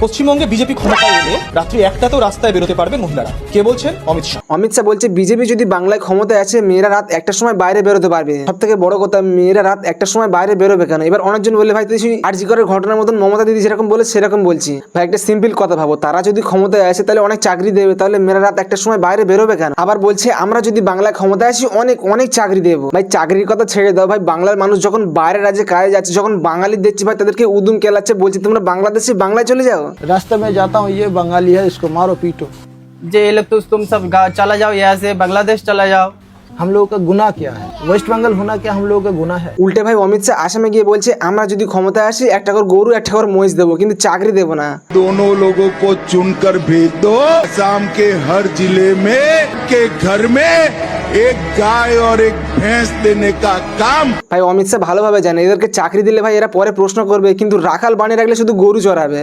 পশ্চিমবঙ্গে বিজেপি ক্ষমতায় এলে রাত্রি একটাতেও রাস্তায় বেরোতে পারবে মহিলারা। কে বলছেন? অমিত শাহ। অমিত শাহ বলছে বিজেপি যদি বাংলায় ক্ষমতায় আসে মেয়েরা রাত একটার সময় বাইরে বেরোতে পারবে। সব থেকে বড় কথা, মেয়েরা রাত একটার সময় বাইরে বেরোবে কেন? এবার অনেকজন বলে ভাই তুই আরজি করের ঘটনার মতন মমতা দিদি যেরকম বলে সেরকম বলছি। ভাই একটা সিম্পল কথা ভাবো, তারা যদি ক্ষমতায় আসে তাহলে অনেক চাকরি দেবে, তাহলে মেয়েরা রাত একটার সময় বাইরে বেরোবে কেন? আবার বলছে আমরা যদি বাংলায় ক্ষমতায় আসি অনেক অনেক চাকরি দেবো। ভাই চাকরির কথা ছেড়ে দাও ভাই, বাংলার মানুষ যখন বাইরের রাজ্যে কাজে যাচ্ছে, যখন বাঙালি দেখছি ভাই তাদেরকে উদুম কেলাচ্ছে, বলছে তোমরা বাংলাদেশে বাংলায় চলে যাও। रास्ते में जाता हूँ, ये बंगाली है, इसको मारो पीटो। जे ये लोग तो तुम सब चला जाओ यहाँ से, बांग्लादेश चला जाओ। हम लोगों का गुनाह क्या है? वेस्ट बंगाल होना क्या हम लोगों का गुनाह है? উল্টে ভাই অমিত শাহ আসামে গিয়ে বলছে আমরা যদি ক্ষমতায় আসি একটা করে গরু একটা করে মহিষ দেবো, কিন্তু চাকরি দেবো না। दोनों लोगों को चुनकर भेज दो। असम के हर जिले में के घर में एक गाय और एक भैंस देने का काम। ভাই অমিত শাহ ভালোভাবে জানে এদেরকে চাকরি দিলে ভাই এরা পরে প্রশ্ন করবে, কিন্তু রাখাল বানিয়ে রাখলে শুধু গরু চড়াবে।